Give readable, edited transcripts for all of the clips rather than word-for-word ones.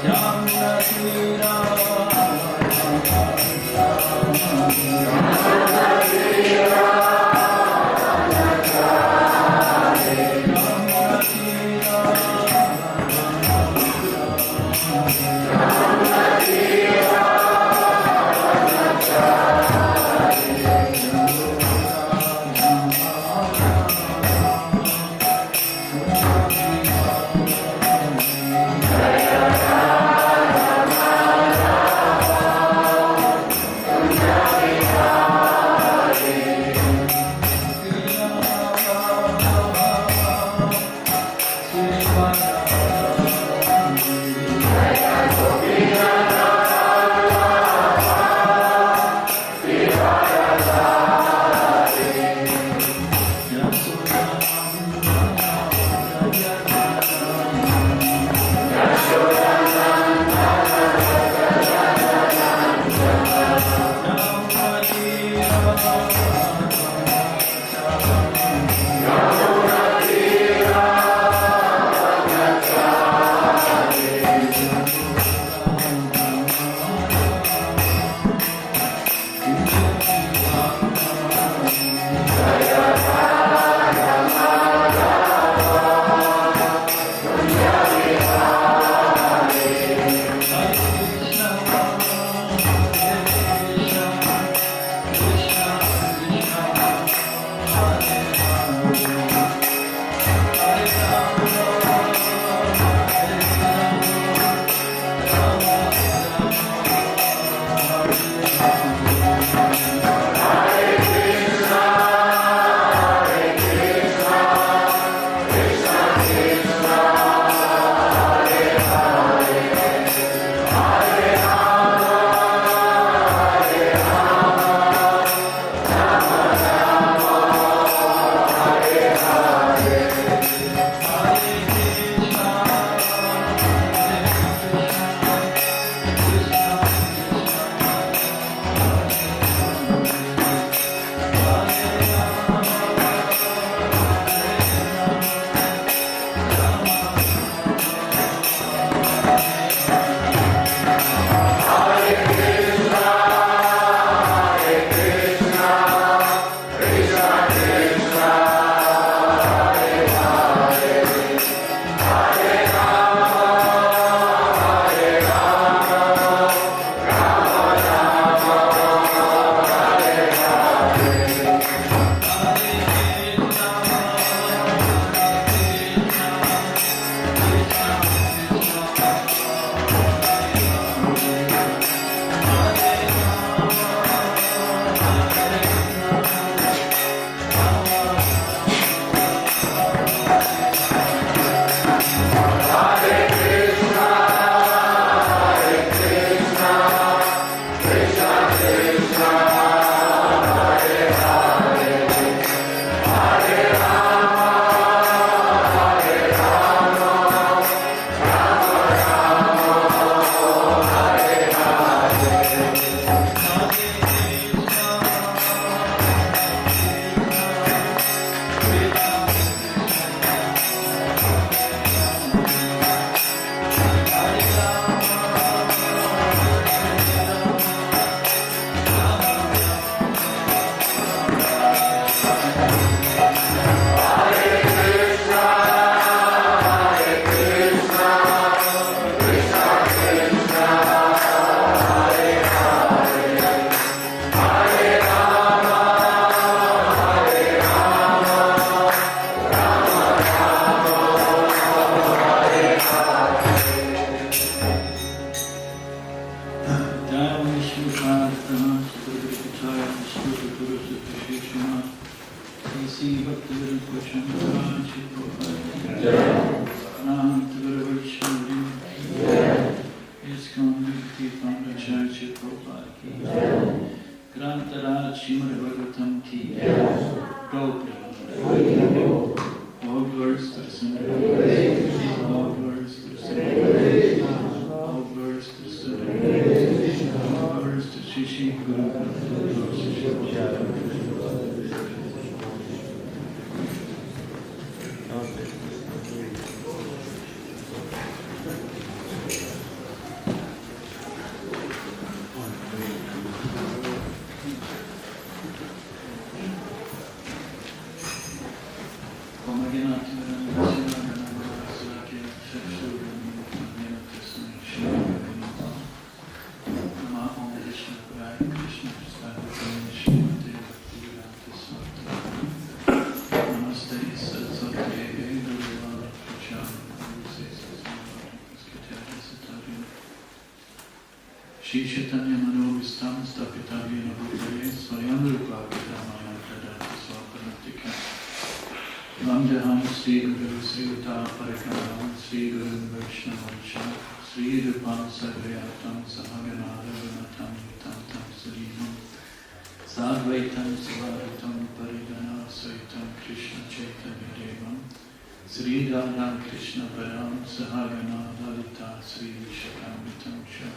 Yamuna ISKCON Bhakti Panga Church Prabhupada ki Grantaraj Srimad Bhagavatam ki Prabhupada. All glories to the Sunnah. All glories to the Sunnah. All glories to the Sunnah. All glories to Shishi Guru Shri Chaitanya Manovistam Stapitavina Bhutale Swayam Rupavitamaya Tadati Swapanatika Ramjaham Sri Guru Srivata Parikaram Sri Guru Vaishnavansha Sri Rupam Sarvayatam Sahaganara Vanatam Vitam Tam Sarimam Sadvaitam Savaritam Parigana Saitam Krishna Chaitanya Devam Sri Radha Krishna Param Sahagana Lalita Sri Vishakamitam Shah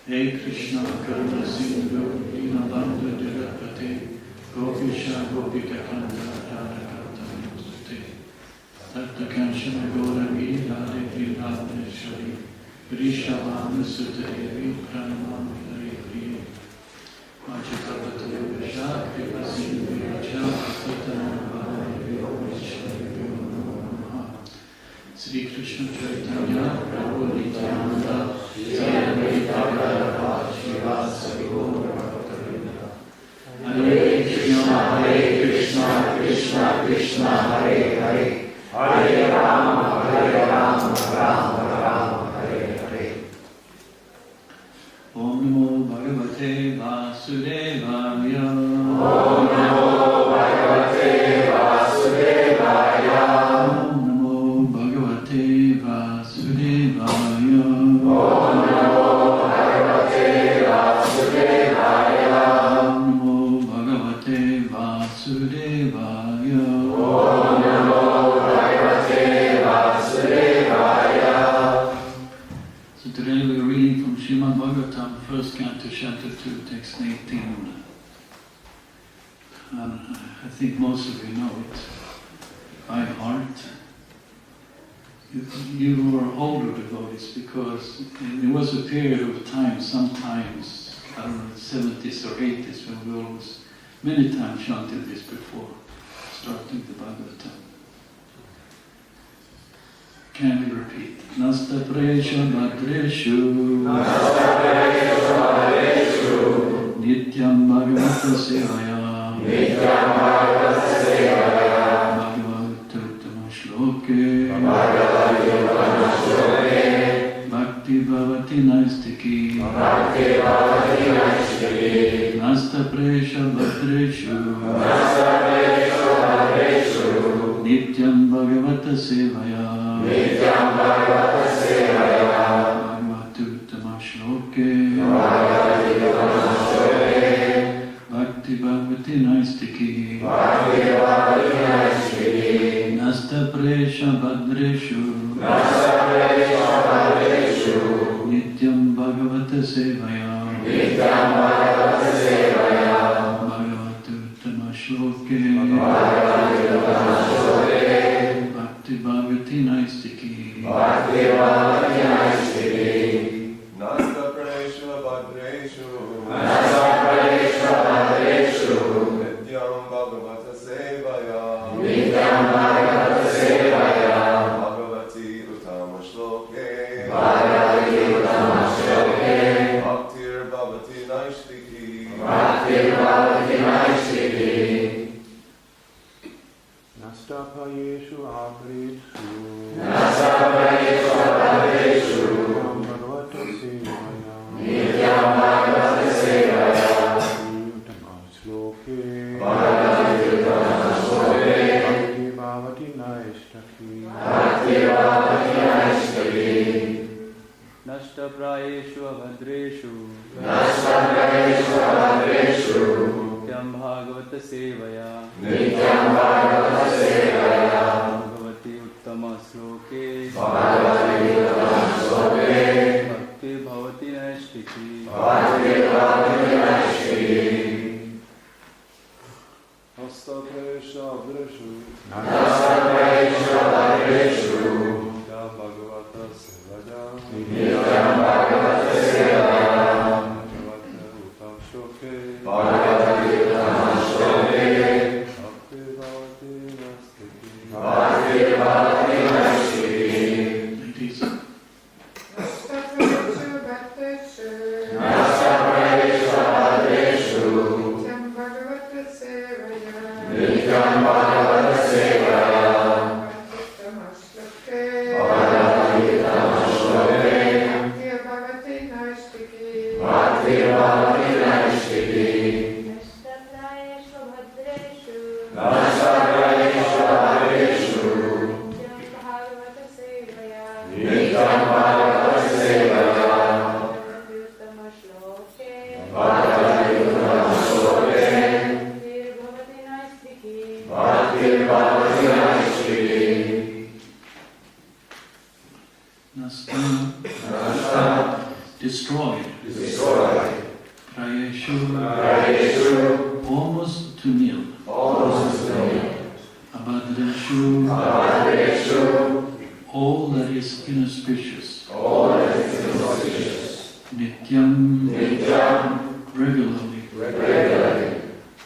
Hey Krishna Karuna Sindhu Dinabandhu Dirapate Gopisha Gopika Kanda Radhakarta Namaste Tatta Kanshana Gauragi Radhe Radheshwari Vrishabhanu Sutadevi Pranamami Hari Priye Vachakapati Yogasha Kripa Sindhu Viracha Satanam Bhavavi Vishwari Namaha Sri Krishna Chaitanya Prabhu Nityananda Hare Krishna, Krishna Krishna, Hare Hare, Hare Rama, Rama Rama, Hare Hare. Om Namo Bhagavate Vasudevaya. Om Namo Bhagavate Vasudevaya. Om Namo Bhagavate Vasudevaya. Om Namo Bhagavate Vasudevaya. Om Namo Bhagavate Vasudevaya. Om Namo Bhagavate Vasudevaya. So today we are reading from Srimad Bhagavatam, first canto, chapter 2, text 18. I think most of you know it by heart. You were older devotees because there was a period of time, sometimes, I don't know, 70s or 80s, when we always, many times chanted this before starting the Bhagavatam. Can we repeat? Nasta Presha Bhadreshu Nityam Bhagavata Sevaya Bhagavata Uttama Shloke Bhakti Bhavati Naistiki Nasta Presha Bhadreshu Nityam Bhagavata Sevaya Bhagavata Uttama Shloke Bhakti Bhavati Naistiki Nasta Presha Bhadreshu Nityam Bhagavata Sevaya Bhagavata Uttama Shloke Bhakti Bhavati Naistiki Nasta Presha Bhadreshu Nityam Bhagavata Sevaya Bhagavati Uttama Shloke Bhaktir Bhavati Naistiki Nastapayeshu Abhreshu Bhagavata Sevaya Uttama Shloke Bhakti Bhavati Naistaki नष्टप्रायेषु अभद्रेषु नित्यं भागवत सेवया भगवती उत्तम श्लोके भक्तिर्भवति नैष्ठिकी Hastapresha Abreshu Nityam Bhagavata Sevaya Bhagavata Uttam Shloke Bhakti Bhavati Nastiti Ladies. Destroyed. Prayeshu. Almost to nil. Abhadreshu. All that is inauspicious. Nityam. Regularly.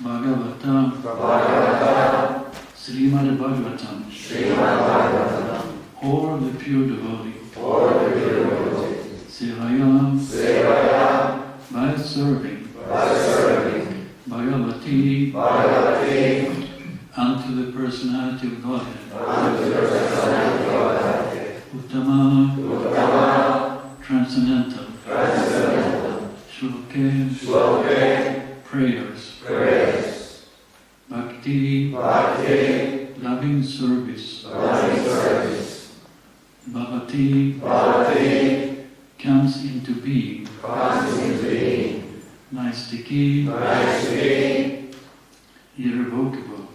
Bhagavata. Srimad Bhagavatam. Or the pure devotee. Sevayam. By serving. Bhagavati. Unto the personality of Godhead. Uttama. Transcendental. Shloke. Prayers. Bhakti. Loving service. Bhavati. Comes into being. Naistiki. Irrevocable.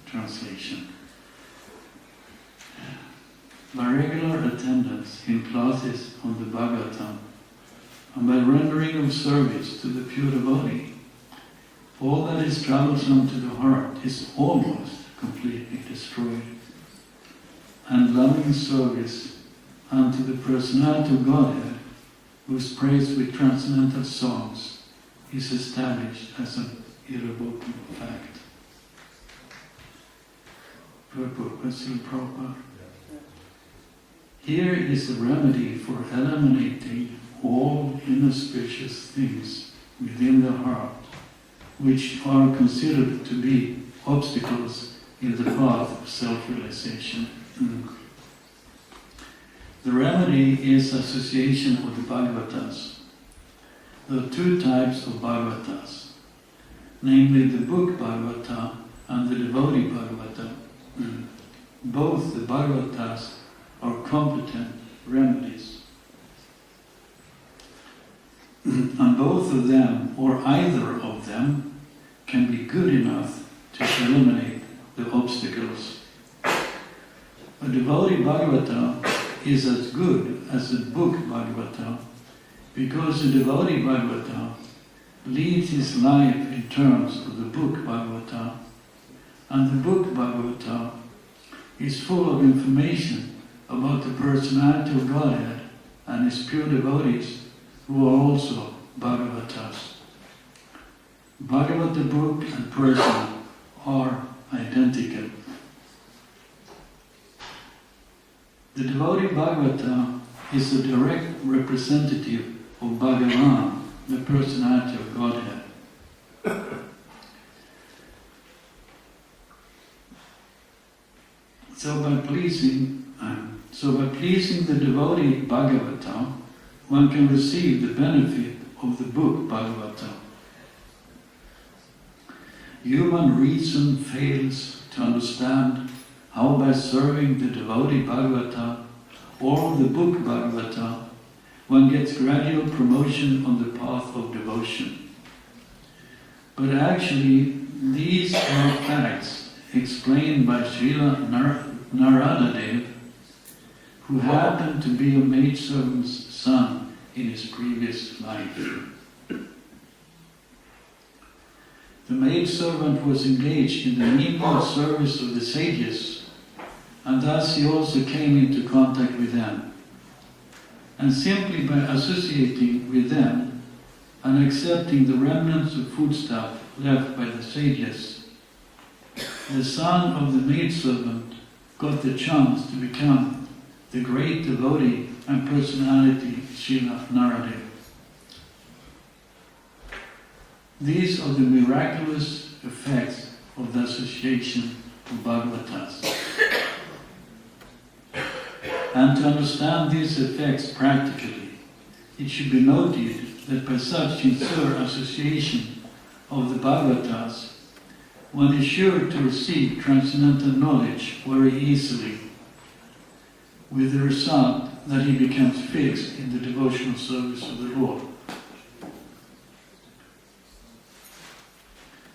Translation. By regular attendance in classes on the Bhagavatam and by rendering of service to the pure devotee, all that is troublesome to the heart is almost completely destroyed. And loving service unto the personality of Godhead, who is praised with transcendental songs, is established as an irrevocable fact. Purport by Srila Prabhupada. Here is the remedy for eliminating all inauspicious things within the heart, which are considered to be obstacles in the path of self-realization. The remedy is association with the Bhagavatas. There are two types of Bhagavatas, namely the book Bhagavata and the devotee Bhagavata. Both the Bhagavatas are competent remedies. And both of them, or either of them, can be good enough to eliminate the obstacles. A devotee Bhagavata is as good as a book Bhagavata because the devotee Bhagavata leads his life in terms of the book Bhagavata, and the book Bhagavata is full of information about the personality of Godhead and his pure devotees who are also Bhagavatas. Bhagavata book and person are identical. The devotee Bhagavata is a direct representative of Bhagavan, the personality of Godhead. So by pleasing the devotee Bhagavata, one can receive the benefit of the book Bhagavata. Human reason fails to understand how by serving the devotee Bhagavata or the book Bhagavata, one gets gradual promotion on the path of devotion. But actually, these are facts explained by Srila Naradadev, who happened to be a maidservant's son in his previous life. The maidservant was engaged in the menial service of the sages, and thus he also came into contact with them. And simply by associating with them and accepting the remnants of foodstuff left by the sages, the son of the maidservant got the chance to become the great devotee and personality Srila Naradadev. These are the miraculous effects of the association of Bhagavatas. And to understand these effects practically, it should be noted that by such sincere association of the Bhagavatas, one is sure to receive transcendental knowledge very easily, with the result that he becomes fixed in the devotional service of the Lord.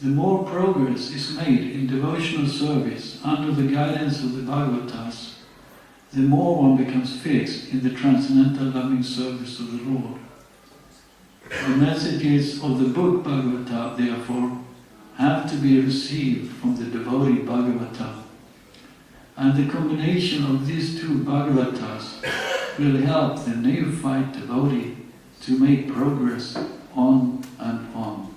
The more progress is made in devotional service under the guidance of the Bhagavatas, the more one becomes fixed in the transcendental loving service of the Lord. The messages of the book Bhagavata, therefore, have to be received from the devotee Bhagavata. And the combination of these two Bhagavatas will help the neophyte devotee to make progress on and on.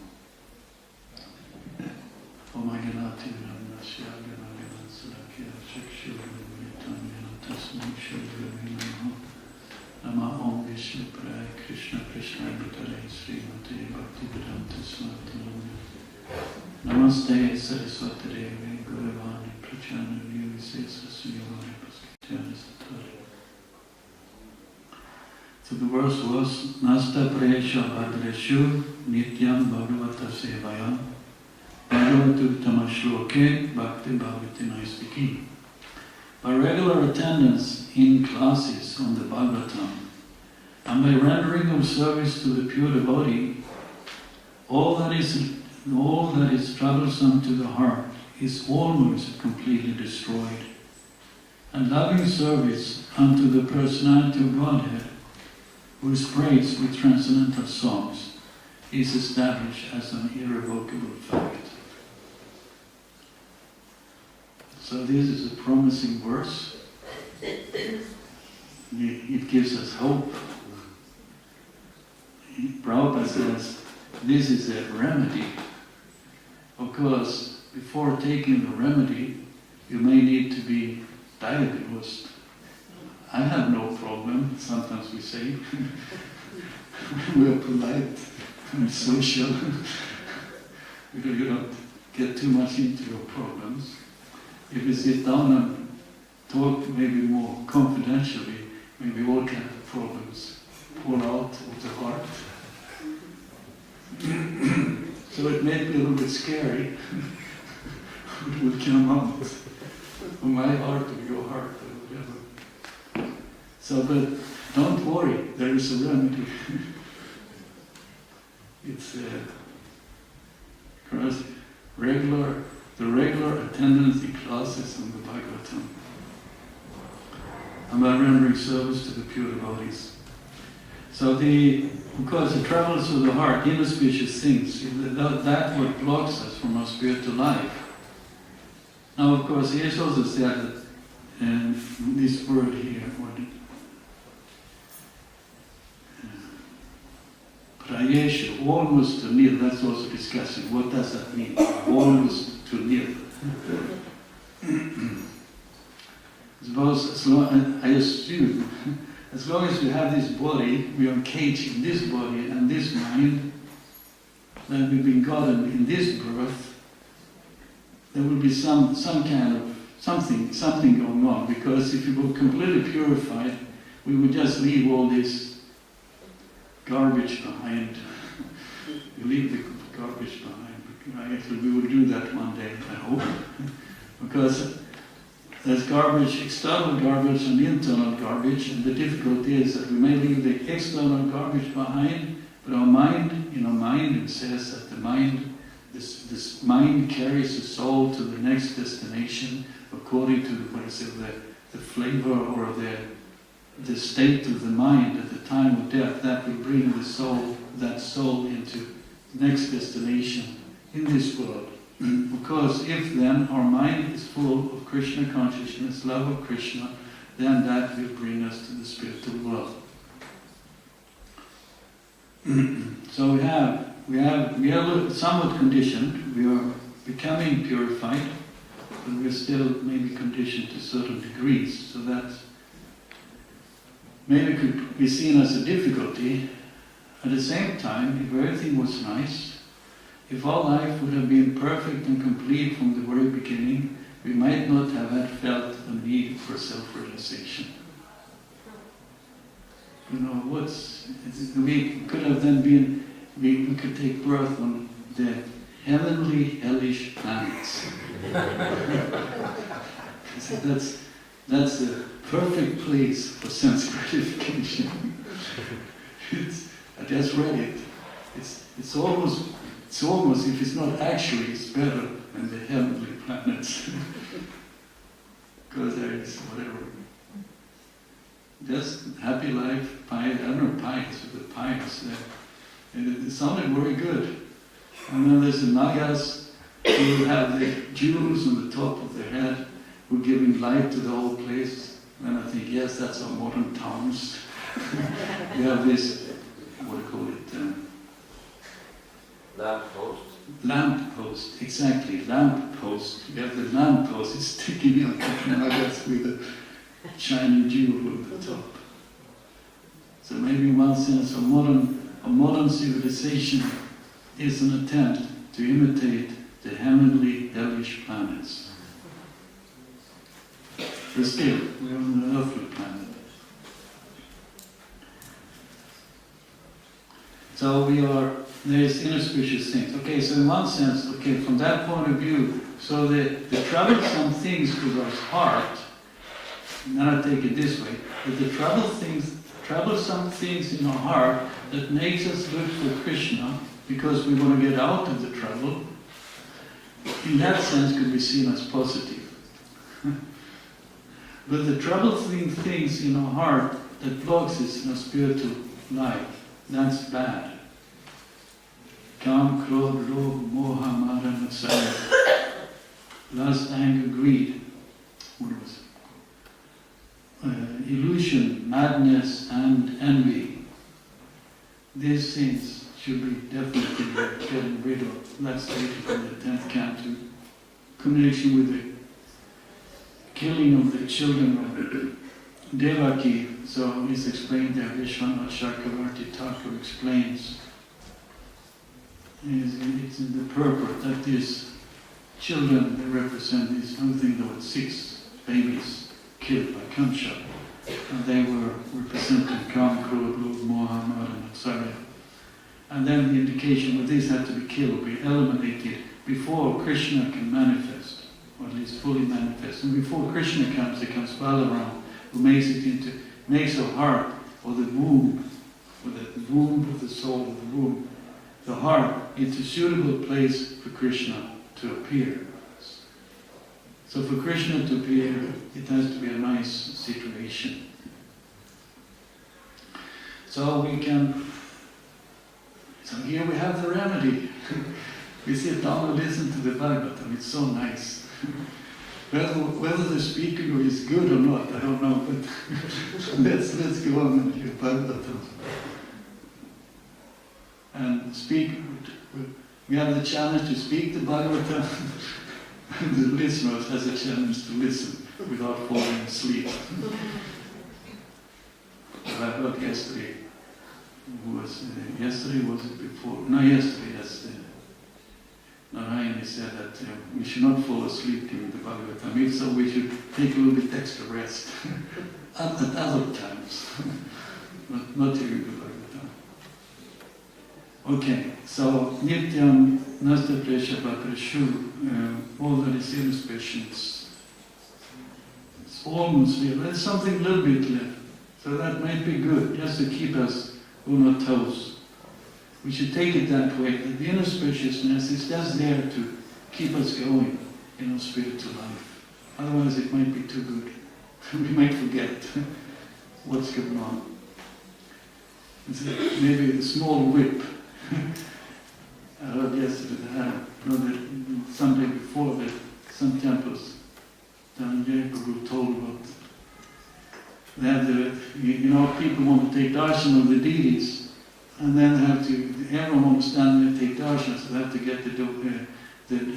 Nama Om Vishnu Pray Krishna Krishna Bhutale Srimate Bhakti Swami Namaste Saraswati Devi Guruvani Prachana Visesa Suyavani Paskityani Sattari. So the verse was Nasta Prayesha Bhadreshu Nityam Bhagavata Sevayam Bhagavatu Tamashloke Bhakti Bhavati Naistiki. By regular attendance in classes on the Bhagavatam and by rendering of service to the pure devotee, all that is troublesome to the heart is almost completely destroyed, and loving service unto the personality of Godhead, who is praised with transcendental songs, is established as an irrevocable fact. So this is a promising verse. It gives us hope. Prabhupada says this is a remedy. Of course, before taking the remedy, you may need to be diagnosed. I have no problem, sometimes we say. We are polite and social. Because you don't get too much into your problems. If we sit down and talk maybe more confidentially, maybe all kind of problems pour out of the heart. So it may be a little bit scary. It will come out from my heart to your heart or whatever. So, but don't worry, there is a remedy. It's because the regular attendance in classes on the Bhagavatam and by rendering service to the pure devotees. So because the travels of the heart, inauspicious things, that what blocks us from our spiritual life. Now of course he has also said that this word here, prayesha, almost to nil, that's also discussing. What does that mean? Almost to nil. I assume, as long as we have this body, we are encaged in this body and this mind, that we've been gotten in this birth, there will be some kind of something going on. Because if you were completely purified, we would just leave all this garbage behind. You leave the garbage behind. Actually, we will do that one day, I hope. Because There's garbage, external garbage and internal garbage, and the difficulty is that we may leave the external garbage behind, but in our mind, it says that the mind, this mind carries the soul to the next destination according to the flavor or the state of the mind at the time of death. That will bring that soul into the next destination in this world. Because if then our mind is full of Krishna consciousness, love of Krishna, then that will bring us to the spiritual world. So we are somewhat conditioned. We are becoming purified, but we are still maybe conditioned to certain degrees. So that maybe could be seen as a difficulty. At the same time, if everything was nice, if our life would have been perfect and complete from the very beginning, we might not have had felt a need for self-realization. We could have then been, we could take birth on the heavenly, hellish planets. So that's a perfect place for sense gratification. I just read it. It's almost, if it's not actually, it's better than the heavenly planets. Because there is whatever. Just happy life, pious, I don't know pious, but the pious. And it sounded very good. And then there's the Nagas who have the jewels on the top of their head, who are giving light to the whole place. And I think, yes, that's our modern towns. We have this, what do you call it? Lamppost. Lamppost, exactly, lamppost. We have the lamppost, it's sticking out of the Nagas with a shiny jewel on the top. So maybe in one sense, a modern civilization is an attempt to imitate the heavenly, hellish planets. But still, we're on an earthly planet. So there's inauspicious things. Okay, so in one sense, from that point of view, so the troublesome things to our heart, and then I take it this way, that the troublesome things in our heart that makes us look for Krishna, because we want to get out of the trouble, in that sense could be seen as positive. But the troublesome things in our heart that blocks us in our spiritual life, that's bad. Kam, Krodh, Lobh, Moha, Mara, Matsaya. Lust, anger, greed. What was it? Illusion, madness, and envy. These things should be definitely getting rid of. That's stated in the 10th canto. Connection with the killing of the children of Devaki. So it's explained there, Vishwanath Chakravarti Thakur explains. It's in the purport that these children, they represent these, I think there were 6 babies killed by Kamsa. And they were representing Kam, Krodh, Lobh, Moha, Mara, and Matsaya. And then the indication that these had to be killed, be eliminated before Krishna can manifest, or at least fully manifest. And before Krishna comes, there comes Balaram, who makes our heart, or the womb, or the womb of the soul, of the womb, the heart, into a suitable place for Krishna to appear. So for Krishna to appear, it has to be a nice situation. So here we have the remedy. We sit down and listen to the Bhagavatam, it's so nice. Whether the speaker is good or not, I don't know, but let's go on and hear Bhagavatam. And speak, we have the challenge to speak the Bhagavatam, and the listeners has a challenge to listen without falling asleep. I heard yesterday, was it before? No, yesterday, yes. Narayani said that we should not fall asleep during the Bhagavatam. If so, we should take a little bit extra rest at other times, not during the Bhagavatam. Okay, so Nityam Nasta Presha Paprashu, all that is inauspicious It's almost there. There's something a little bit left. So that might be good, just to keep us on our toes. We should take it that way, that the inner spaciousness is just there to keep us going in our spiritual life. Otherwise it might be too good. We might forget what's going on. It's maybe a small whip. I heard yesterday, Sunday before, that some temples down in Jaipur were told about that people want to take darshan of the deities, and then everyone wants to stand there and take darshan, so they have to get the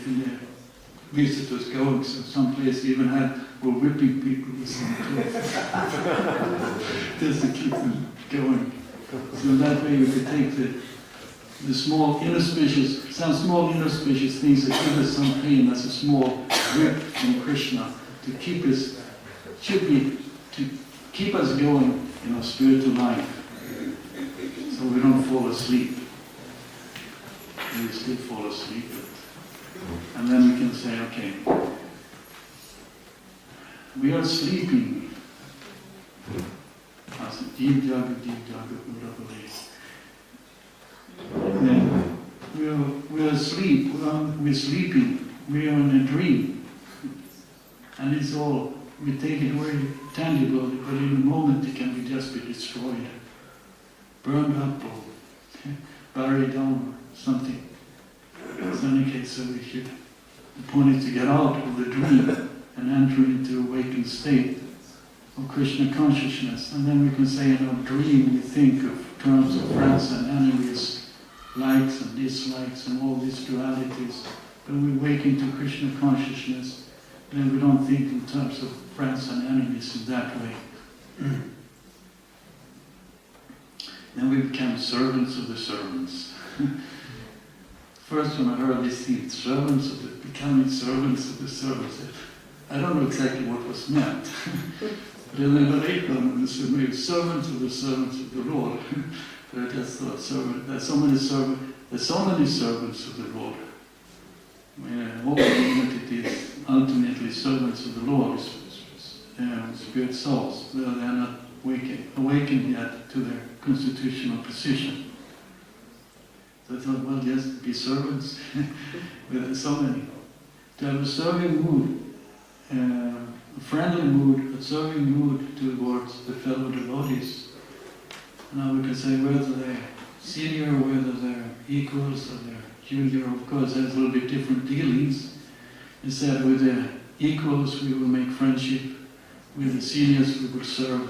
visitors going. So some place even were whipping people with some just to keep them going. So that way we could take the small inauspicious, some small inauspicious things that give us some pain as a small whip from Krishna to keep us, to keep us going in our spiritual life, so we don't fall asleep. We still fall asleep, and then we can say, okay, we are sleeping. Deep jaga, we are asleep, we're sleeping, we are in a dream. And it's all, we take it very tangible, but in a moment it can just be destroyed, burned up or buried down or something. In any case, so we should, the point is to get out of the dream and enter into awakened state of Krishna consciousness. And then we can say in our dream we think of terms of friends and enemies, likes and dislikes and all these dualities. But we wake into Krishna consciousness, then we don't think in terms of friends and enemies in that way. Then we become servants of the servants. First when I heard this thing, becoming servants of the servants, I don't know exactly what was meant. But then later on, maybe servants of the Lord. But I just thought, there's so many servants of the Lord. All entities, ultimately servants of the Lord, spirit souls. They are not awakened yet to their constitutional position. So I thought, well, just be servants. There's so many. To have a serving mood, a friendly mood, a serving mood towards the fellow devotees. Now we can say whether they're senior, whether they're equals, or they're junior. Of course, there's a little bit different dealings. Instead, with the equals, we will make friendship. With the seniors, we will serve.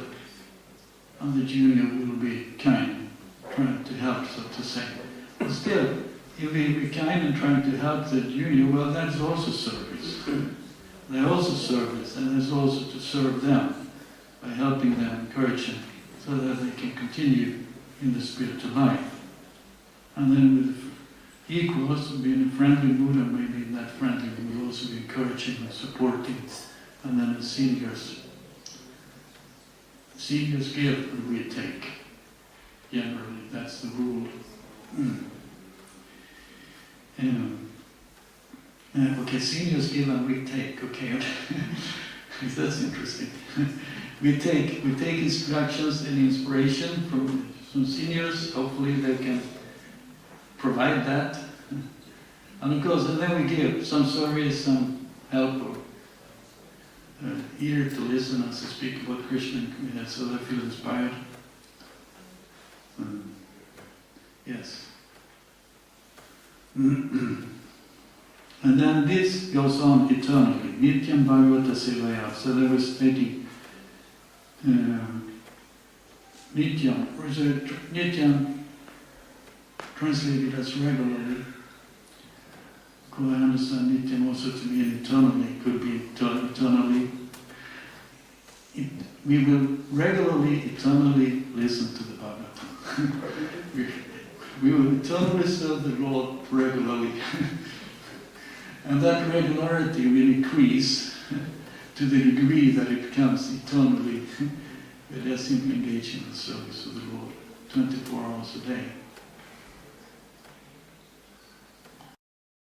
And the junior will be kind, trying to help, so to say. But still, if we be kind and trying to help the junior, well, that's also service. They're also service, and there's also to serve them by helping them, encouraging them, so that they can continue in the spiritual life. And then with equals, be in a friendly mood, and maybe in that friendly mood we'll also be encouraging and supporting. And then the seniors give and we take. Generally, that's the rule. Okay, seniors give and we take. Okay, that's interesting. We take instructions and inspiration from seniors. Hopefully they can provide that. And of course, and then we give some service, some help, or ear to listen as I speak about Krishna, so they feel inspired. Yes. And then this goes on eternally. Nityam Bhagavata Sevaya. So they were stating Nityam translated as regularly. Could I understand Nityam also to mean eternally? Could be eternally. We will regularly, eternally listen to the Bhagavatam. we will eternally serve the Lord regularly. And that regularity will increase to the degree that it becomes eternally. We are simply engaged in the service of the Lord 24 hours a day.